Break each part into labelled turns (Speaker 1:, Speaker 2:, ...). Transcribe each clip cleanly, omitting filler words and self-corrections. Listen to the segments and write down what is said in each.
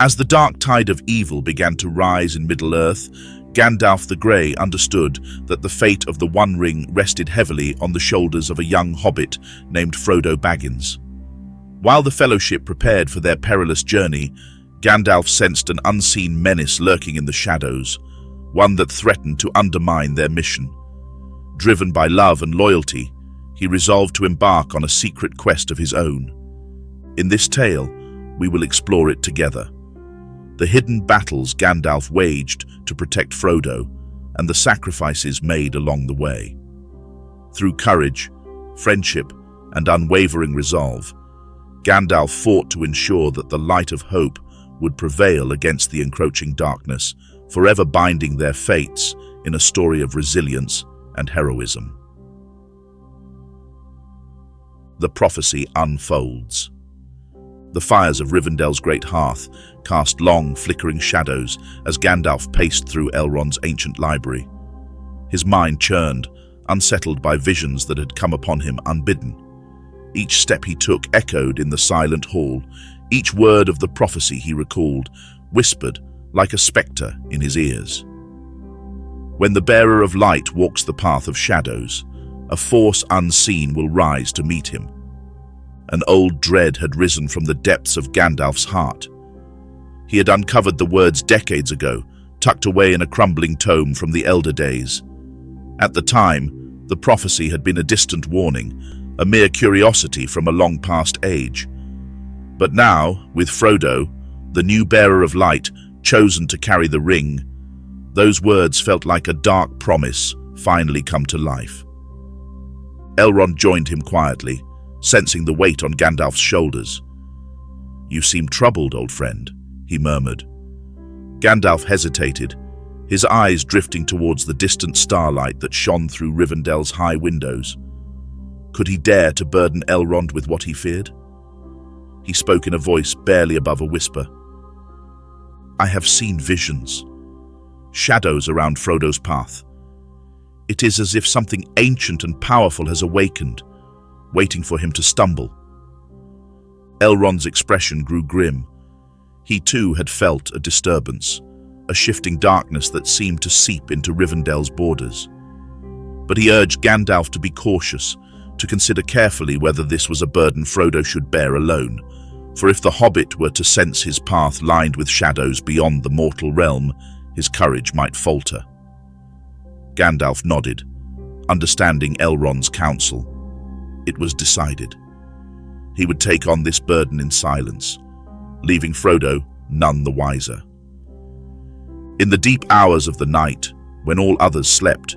Speaker 1: As the dark tide of evil began to rise in Middle-earth, Gandalf the Grey understood that the fate of the One Ring rested heavily on the shoulders of a young hobbit named Frodo Baggins. While the Fellowship prepared for their perilous journey, Gandalf sensed an unseen menace lurking in the shadows, one that threatened to undermine their mission. Driven by love and loyalty, he resolved to embark on a secret quest of his own. In this tale, we will explore it together. The hidden battles Gandalf waged to protect Frodo and the sacrifices made along the way. Through courage, friendship, and unwavering resolve, Gandalf fought to ensure that the light of hope would prevail against the encroaching darkness, forever binding their fates in a story of resilience and heroism. The prophecy unfolds. The fires of Rivendell's great hearth cast long, flickering shadows as Gandalf paced through Elrond's ancient library. His mind churned, unsettled by visions that had come upon him unbidden. Each step he took echoed in the silent hall. Each word of the prophecy he recalled, whispered like a spectre in his ears. When the bearer of light walks the path of shadows, a force unseen will rise to meet him. An old dread had risen from the depths of Gandalf's heart. He had uncovered the words decades ago, tucked away in a crumbling tome from the elder days. At the time, the prophecy had been a distant warning, a mere curiosity from a long-past age. But now, with Frodo, the new bearer of light, chosen to carry the ring, those words felt like a dark promise finally come to life. Elrond joined him quietly, sensing the weight on Gandalf's shoulders. "You seem troubled, old friend," he murmured. Gandalf hesitated, his eyes drifting towards the distant starlight that shone through Rivendell's high windows. Could he dare to burden Elrond with what he feared? He spoke in a voice barely above a whisper. "I have seen visions, shadows around Frodo's path. It is as if something ancient and powerful has awakened, waiting for him to stumble." Elrond's expression grew grim. He too had felt a disturbance, a shifting darkness that seemed to seep into Rivendell's borders. But he urged Gandalf to be cautious, to consider carefully whether this was a burden Frodo should bear alone, for if the hobbit were to sense his path lined with shadows beyond the mortal realm, his courage might falter. Gandalf nodded, understanding Elrond's counsel. It was decided. He would take on this burden in silence, leaving Frodo none the wiser. In the deep hours of the night, when all others slept,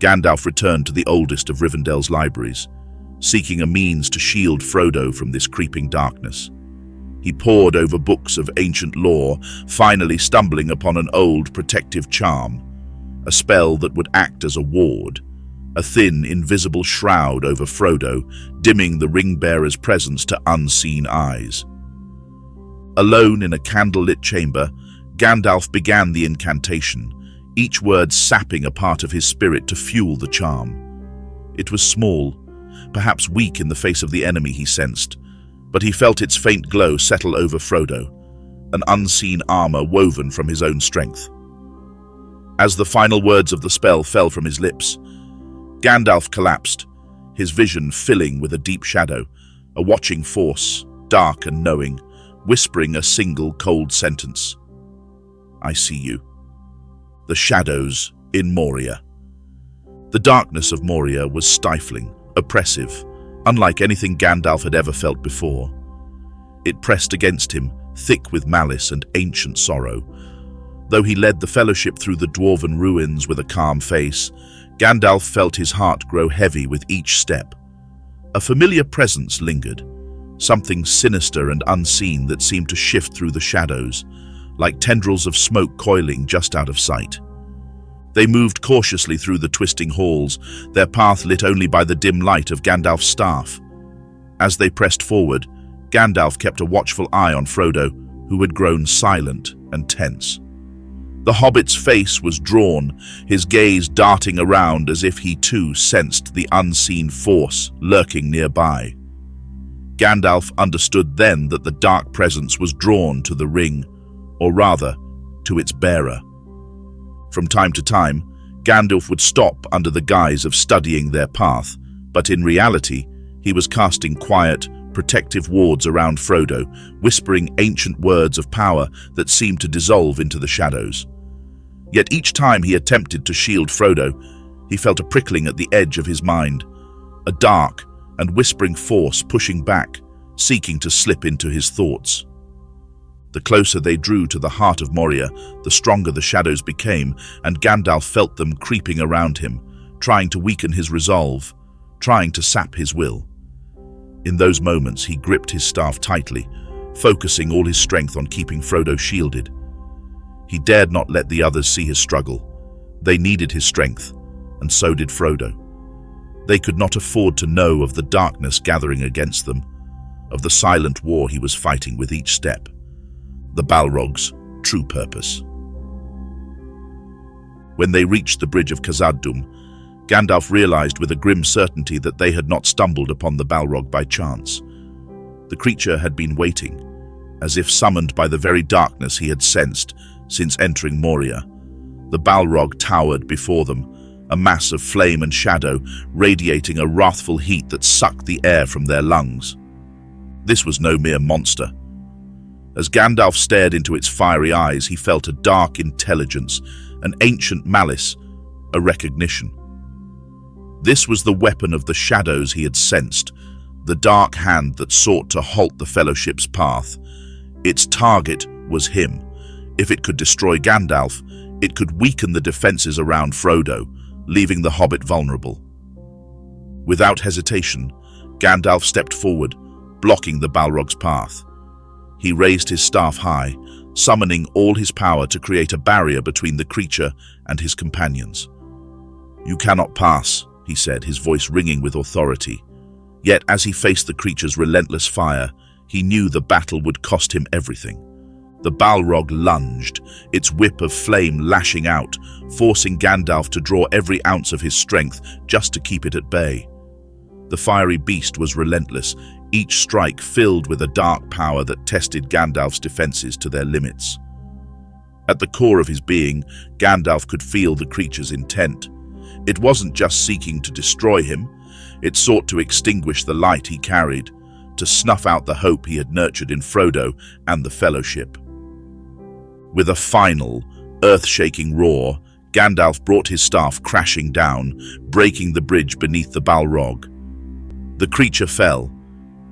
Speaker 1: Gandalf returned to the oldest of Rivendell's libraries, seeking a means to shield Frodo from this creeping darkness. He pored over books of ancient lore, finally stumbling upon an old protective charm, a spell that would act as a ward, a thin, invisible shroud over Frodo, dimming the ring-bearer's presence to unseen eyes. Alone in a candle-lit chamber, Gandalf began the incantation, each word sapping a part of his spirit to fuel the charm. It was small, perhaps weak in the face of the enemy he sensed, but he felt its faint glow settle over Frodo, an unseen armor woven from his own strength. As the final words of the spell fell from his lips, Gandalf collapsed, his vision filling with a deep shadow, a watching force, dark and knowing, whispering a single cold sentence. "I see you." The shadows in Moria. The darkness of Moria was stifling, oppressive, unlike anything Gandalf had ever felt before. It pressed against him, thick with malice and ancient sorrow. Though he led the Fellowship through the dwarven ruins with a calm face, Gandalf felt his heart grow heavy with each step. A familiar presence lingered, something sinister and unseen that seemed to shift through the shadows, like tendrils of smoke coiling just out of sight. They moved cautiously through the twisting halls, their path lit only by the dim light of Gandalf's staff. As they pressed forward, Gandalf kept a watchful eye on Frodo, who had grown silent and tense. The hobbit's face was drawn, his gaze darting around as if he too sensed the unseen force lurking nearby. Gandalf understood then that the dark presence was drawn to the ring, or rather, to its bearer. From time to time, Gandalf would stop under the guise of studying their path, but in reality, he was casting quiet, protective wards around Frodo, whispering ancient words of power that seemed to dissolve into the shadows. Yet each time he attempted to shield Frodo, he felt a prickling at the edge of his mind, a dark and whispering force pushing back, seeking to slip into his thoughts. The closer they drew to the heart of Moria, the stronger the shadows became, and Gandalf felt them creeping around him, trying to weaken his resolve, trying to sap his will. In those moments, he gripped his staff tightly, focusing all his strength on keeping Frodo shielded. He dared not let the others see his struggle. They needed his strength, and so did Frodo. They could not afford to know of the darkness gathering against them, of the silent war he was fighting with each step, the Balrog's true purpose. When they reached the bridge of Khazad-dûm, Gandalf realized with a grim certainty that they had not stumbled upon the Balrog by chance. The creature had been waiting, as if summoned by the very darkness he had sensed since entering Moria. The Balrog towered before them, a mass of flame and shadow, radiating a wrathful heat that sucked the air from their lungs. This was no mere monster. As Gandalf stared into its fiery eyes, he felt a dark intelligence, an ancient malice, a recognition. This was the weapon of the shadows he had sensed, the dark hand that sought to halt the Fellowship's path. Its target was him. If it could destroy Gandalf, it could weaken the defenses around Frodo, leaving the Hobbit vulnerable. Without hesitation, Gandalf stepped forward, blocking the Balrog's path. He raised his staff high, summoning all his power to create a barrier between the creature and his companions. "You cannot pass," he said, his voice ringing with authority. Yet as he faced the creature's relentless fire, he knew the battle would cost him everything. The Balrog lunged, its whip of flame lashing out, forcing Gandalf to draw every ounce of his strength just to keep it at bay. The fiery beast was relentless, each strike filled with a dark power that tested Gandalf's defenses to their limits. At the core of his being, Gandalf could feel the creature's intent. It wasn't just seeking to destroy him, it sought to extinguish the light he carried, to snuff out the hope he had nurtured in Frodo and the Fellowship. With a final, earth-shaking roar, Gandalf brought his staff crashing down, breaking the bridge beneath the Balrog. The creature fell,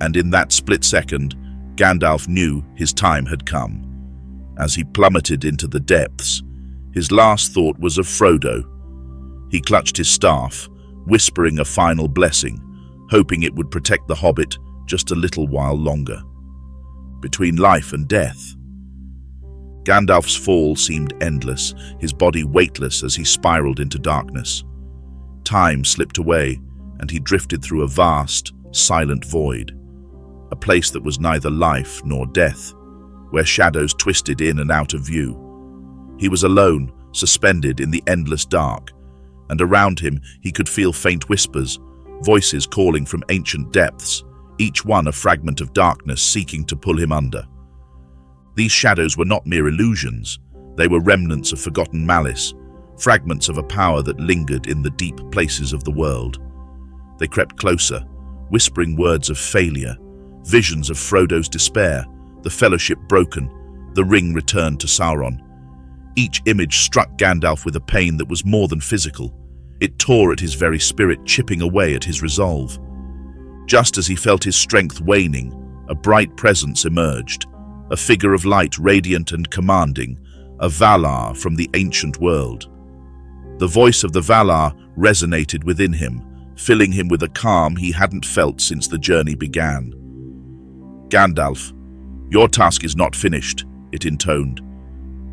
Speaker 1: and in that split second, Gandalf knew his time had come. As he plummeted into the depths, his last thought was of Frodo. He clutched his staff, whispering a final blessing, hoping it would protect the Hobbit just a little while longer. Between life and death. Gandalf's fall seemed endless, his body weightless as he spiraled into darkness. Time slipped away, and he drifted through a vast, silent void, a place that was neither life nor death, where shadows twisted in and out of view. He was alone, suspended in the endless dark, and around him he could feel faint whispers, voices calling from ancient depths, each one a fragment of darkness seeking to pull him under. These shadows were not mere illusions, they were remnants of forgotten malice, fragments of a power that lingered in the deep places of the world. They crept closer, whispering words of failure, visions of Frodo's despair, the Fellowship broken, the ring returned to Sauron. Each image struck Gandalf with a pain that was more than physical. It tore at his very spirit, chipping away at his resolve. Just as he felt his strength waning, a bright presence emerged, a figure of light radiant and commanding, a Valar from the ancient world. The voice of the Valar resonated within him, filling him with a calm he hadn't felt since the journey began. "Gandalf, your task is not finished," it intoned.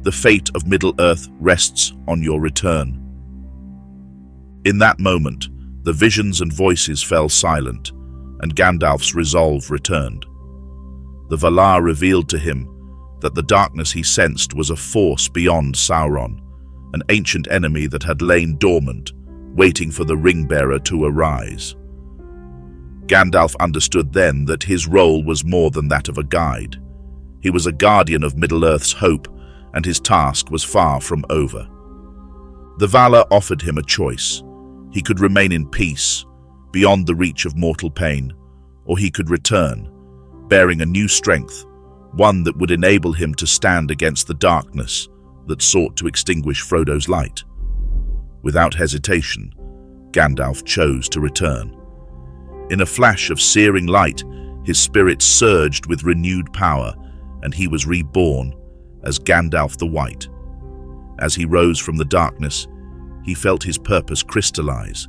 Speaker 1: "The fate of Middle-earth rests on your return." In that moment, the visions and voices fell silent, and Gandalf's resolve returned. The Valar revealed to him that the darkness he sensed was a force beyond Sauron, an ancient enemy that had lain dormant, waiting for the ring-bearer to arise. Gandalf understood then that his role was more than that of a guide. He was a guardian of Middle-earth's hope, and his task was far from over. The Valar offered him a choice. He could remain in peace, beyond the reach of mortal pain, or he could return, bearing a new strength, one that would enable him to stand against the darkness that sought to extinguish Frodo's light. Without hesitation, Gandalf chose to return. In a flash of searing light, his spirit surged with renewed power, and he was reborn as Gandalf the White. As he rose from the darkness, he felt his purpose crystallize,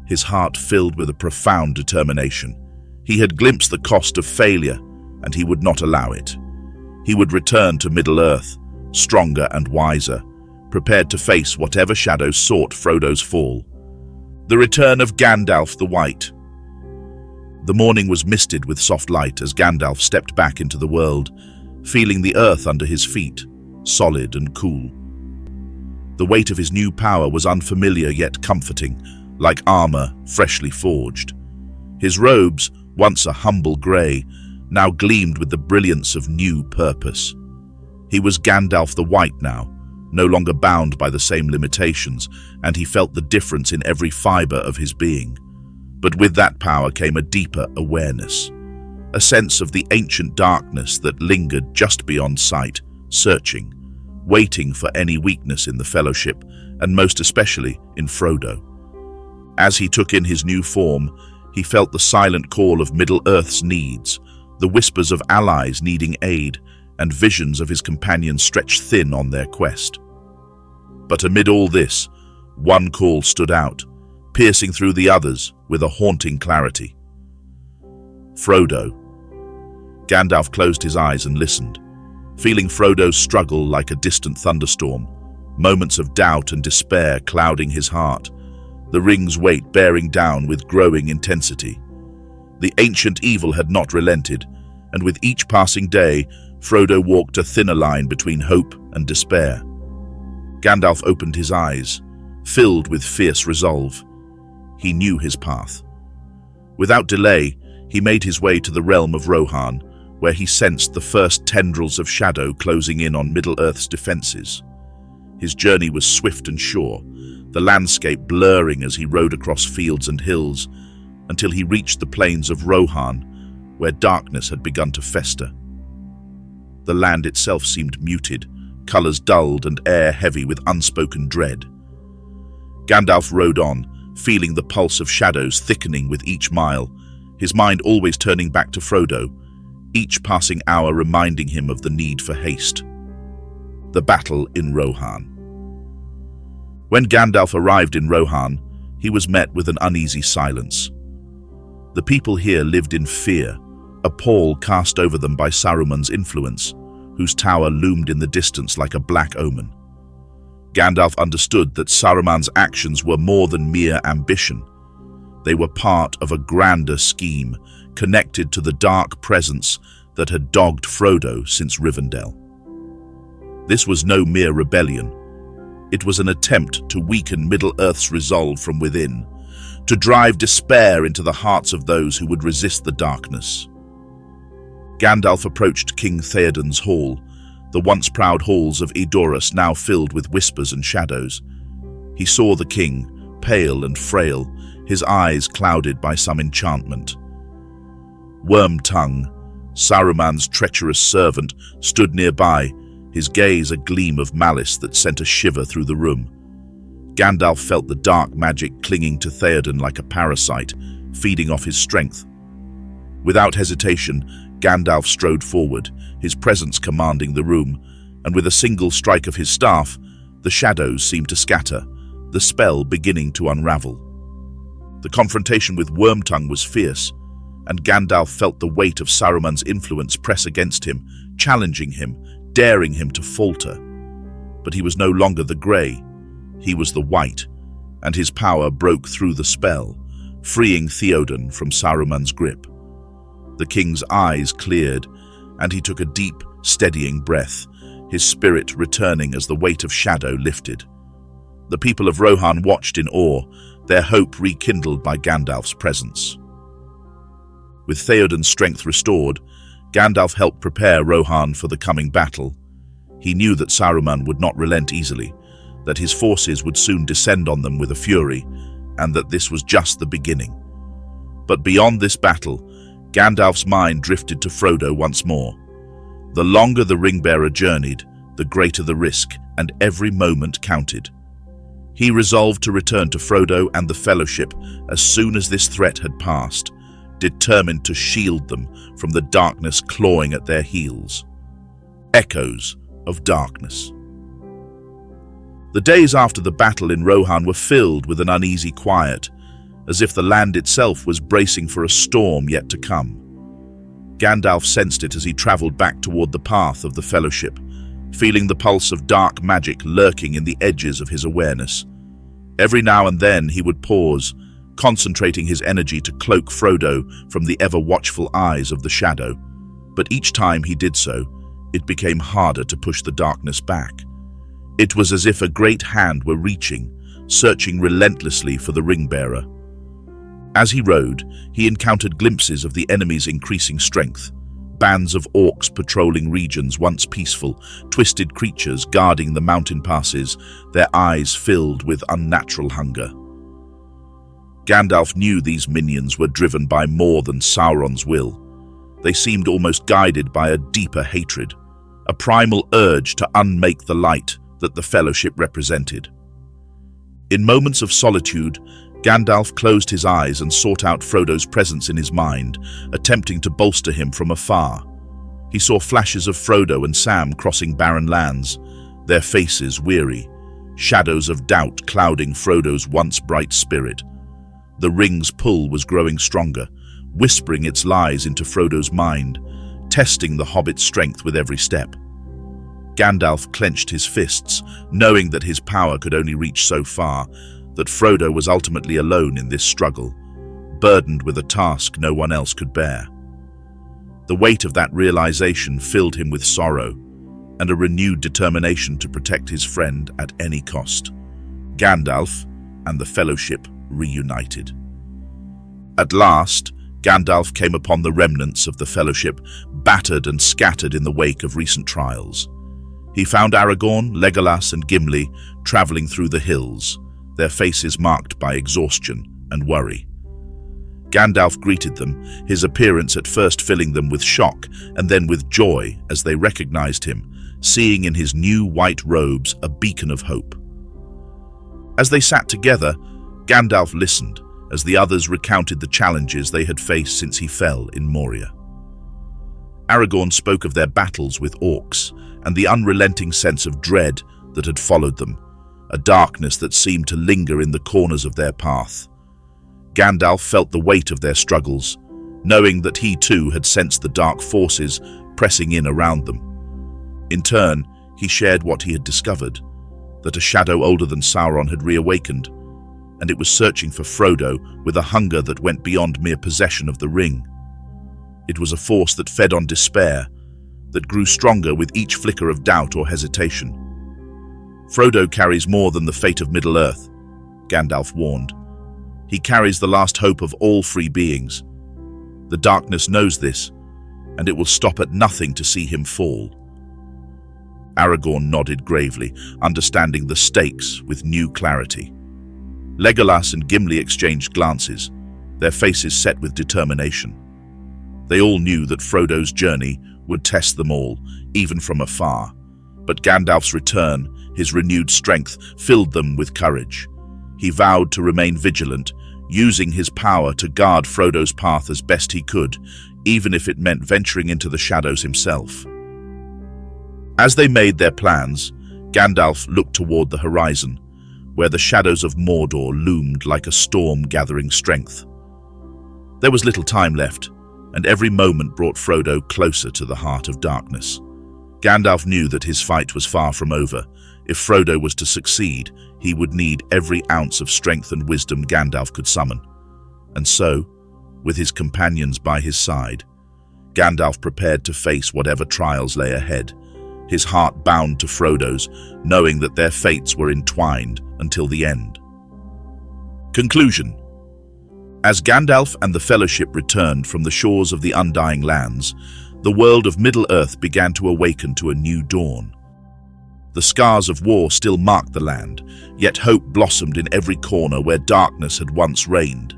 Speaker 1: his heart filled with a profound determination. He had glimpsed the cost of failure, and he would not allow it. He would return to Middle-earth, stronger and wiser, prepared to face whatever shadows sought Frodo's fall. The return of Gandalf the White. The morning was misted with soft light as Gandalf stepped back into the world, feeling the earth under his feet, solid and cool. The weight of his new power was unfamiliar yet comforting, like armor freshly forged. His robes, once a humble grey, now gleamed with the brilliance of new purpose. He was Gandalf the White now, no longer bound by the same limitations, and he felt the difference in every fibre of his being. But with that power came a deeper awareness, a sense of the ancient darkness that lingered just beyond sight, searching, waiting for any weakness in the Fellowship, and most especially in Frodo. As he took in his new form, he felt the silent call of Middle-earth's needs, the whispers of allies needing aid, and visions of his companions stretched thin on their quest. But amid all this, one call stood out, piercing through the others with a haunting clarity. Frodo. Gandalf closed his eyes and listened, feeling Frodo's struggle like a distant thunderstorm, moments of doubt and despair clouding his heart, the ring's weight bearing down with growing intensity. The ancient evil had not relented, and with each passing day, Frodo walked a thinner line between hope and despair. Gandalf opened his eyes, filled with fierce resolve. He knew his path. Without delay, he made his way to the realm of Rohan, where he sensed the first tendrils of shadow closing in on Middle-earth's defenses. His journey was swift and sure, the landscape blurring as he rode across fields and hills, until he reached the plains of Rohan, where darkness had begun to fester. The land itself seemed muted, colours dulled and air heavy with unspoken dread. Gandalf rode on, feeling the pulse of shadows thickening with each mile, his mind always turning back to Frodo, each passing hour reminding him of the need for haste. The battle in Rohan. When Gandalf arrived in Rohan, he was met with an uneasy silence. The people here lived in fear, a pall cast over them by Saruman's influence, whose tower loomed in the distance like a black omen. Gandalf understood that Saruman's actions were more than mere ambition. They were part of a grander scheme, connected to the dark presence that had dogged Frodo since Rivendell. This was no mere rebellion. It was an attempt to weaken Middle-earth's resolve from within, to drive despair into the hearts of those who would resist the darkness. Gandalf approached King Theoden's hall, the once proud halls of Edoras now filled with whispers and shadows. He saw the king, pale and frail, his eyes clouded by some enchantment. Wormtongue, Saruman's treacherous servant, stood nearby, his gaze a gleam of malice that sent a shiver through the room. Gandalf felt the dark magic clinging to Theoden like a parasite, feeding off his strength. Without hesitation, Gandalf strode forward, his presence commanding the room, and with a single strike of his staff, the shadows seemed to scatter, the spell beginning to unravel. The confrontation with Wormtongue was fierce, and Gandalf felt the weight of Saruman's influence press against him, challenging him, daring him to falter. But he was no longer the grey, he was the white, and his power broke through the spell, freeing Theoden from Saruman's grip. The king's eyes cleared, and he took a deep, steadying breath, his spirit returning as the weight of shadow lifted. The people of Rohan watched in awe, their hope rekindled by Gandalf's presence. With Theoden's strength restored, Gandalf helped prepare Rohan for the coming battle. He knew that Saruman would not relent easily, that his forces would soon descend on them with a fury, and that this was just the beginning. But beyond this battle, Gandalf's mind drifted to Frodo once more. The longer the ring-bearer journeyed, the greater the risk, and every moment counted. He resolved to return to Frodo and the Fellowship as soon as this threat had passed, determined to shield them from the darkness clawing at their heels. Echoes of darkness. The days after the battle in Rohan were filled with an uneasy quiet, as if the land itself was bracing for a storm yet to come. Gandalf sensed it as he traveled back toward the path of the Fellowship, feeling the pulse of dark magic lurking in the edges of his awareness. Every now and then he would pause, concentrating his energy to cloak Frodo from the ever-watchful eyes of the Shadow. But each time he did so, it became harder to push the darkness back. It was as if a great hand were reaching, searching relentlessly for the ring-bearer. As he rode, he encountered glimpses of the enemy's increasing strength. Bands of orcs patrolling regions once peaceful, twisted creatures guarding the mountain passes, their eyes filled with unnatural hunger. Gandalf knew these minions were driven by more than Sauron's will. They seemed almost guided by a deeper hatred, a primal urge to unmake the light that the Fellowship represented. In moments of solitude, Gandalf closed his eyes and sought out Frodo's presence in his mind, attempting to bolster him from afar. He saw flashes of Frodo and Sam crossing barren lands, their faces weary, shadows of doubt clouding Frodo's once bright spirit. The ring's pull was growing stronger, whispering its lies into Frodo's mind, testing the hobbit's strength with every step. Gandalf clenched his fists, knowing that his power could only reach so far, that Frodo was ultimately alone in this struggle, burdened with a task no one else could bear. The weight of that realization filled him with sorrow and a renewed determination to protect his friend at any cost. Gandalf and the Fellowship reunited. At last, Gandalf came upon the remnants of the Fellowship, battered and scattered in the wake of recent trials. He found Aragorn, Legolas, and Gimli traveling through the hills, their faces marked by exhaustion and worry. Gandalf greeted them, his appearance at first filling them with shock and then with joy as they recognized him, seeing in his new white robes a beacon of hope. As they sat together, Gandalf listened as the others recounted the challenges they had faced since he fell in Moria. Aragorn spoke of their battles with orcs and the unrelenting sense of dread that had followed them, a darkness that seemed to linger in the corners of their path. Gandalf felt the weight of their struggles, knowing that he too had sensed the dark forces pressing in around them. In turn, he shared what he had discovered, that a shadow older than Sauron had reawakened, and it was searching for Frodo with a hunger that went beyond mere possession of the ring. It was a force that fed on despair, that grew stronger with each flicker of doubt or hesitation. Frodo carries more than the fate of Middle-earth, Gandalf warned. He carries the last hope of all free beings. The darkness knows this, and it will stop at nothing to see him fall. Aragorn nodded gravely, understanding the stakes with new clarity. Legolas and Gimli exchanged glances, their faces set with determination. They all knew that Frodo's journey would test them all, even from afar, but Gandalf's return, his renewed strength, filled them with courage. He vowed to remain vigilant, using his power to guard Frodo's path as best he could, even if it meant venturing into the shadows himself. As they made their plans, Gandalf looked toward the horizon, where the shadows of Mordor loomed like a storm gathering strength. There was little time left, and every moment brought Frodo closer to the heart of darkness. Gandalf knew that his fight was far from over. If Frodo was to succeed, he would need every ounce of strength and wisdom Gandalf could summon. And so, with his companions by his side, Gandalf prepared to face whatever trials lay ahead, his heart bound to Frodo's, knowing that their fates were entwined until the end. Conclusion. As Gandalf and the Fellowship returned from the shores of the Undying Lands, the world of Middle-earth began to awaken to a new dawn. The scars of war still marked the land, yet hope blossomed in every corner where darkness had once reigned.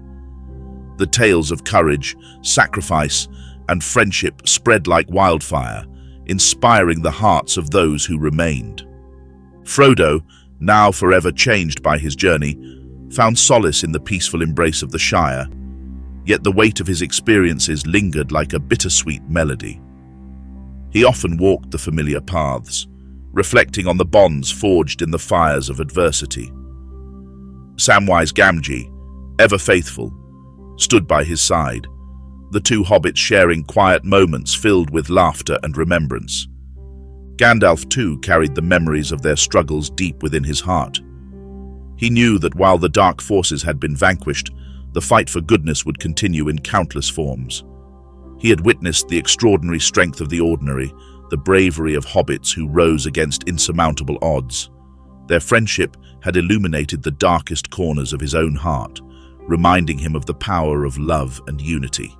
Speaker 1: The tales of courage, sacrifice, and friendship spread like wildfire, inspiring the hearts of those who remained. Frodo, now forever changed by his journey, found solace in the peaceful embrace of the Shire, yet the weight of his experiences lingered like a bittersweet melody. He often walked the familiar paths, reflecting on the bonds forged in the fires of adversity. Samwise Gamgee, ever faithful, stood by his side, the two hobbits sharing quiet moments filled with laughter and remembrance. Gandalf, too, carried the memories of their struggles deep within his heart. He knew that while the dark forces had been vanquished, the fight for goodness would continue in countless forms. He had witnessed the extraordinary strength of the ordinary, the bravery of hobbits who rose against insurmountable odds. Their friendship had illuminated the darkest corners of his own heart, reminding him of the power of love and unity.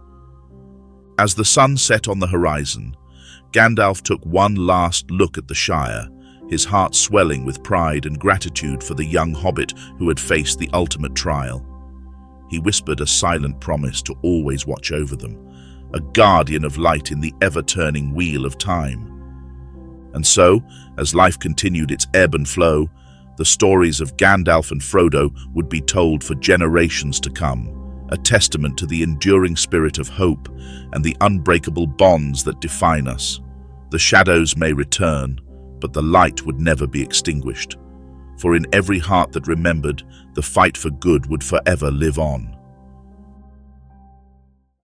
Speaker 1: As the sun set on the horizon, Gandalf took one last look at the Shire, his heart swelling with pride and gratitude for the young hobbit who had faced the ultimate trial. He whispered a silent promise to always watch over them, a guardian of light in the ever-turning wheel of time. And so, as life continued its ebb and flow, the stories of Gandalf and Frodo would be told for generations to come, a testament to the enduring spirit of hope and the unbreakable bonds that define us. The shadows may return, but the light would never be extinguished. For in every heart that remembered, the fight for good would forever live on.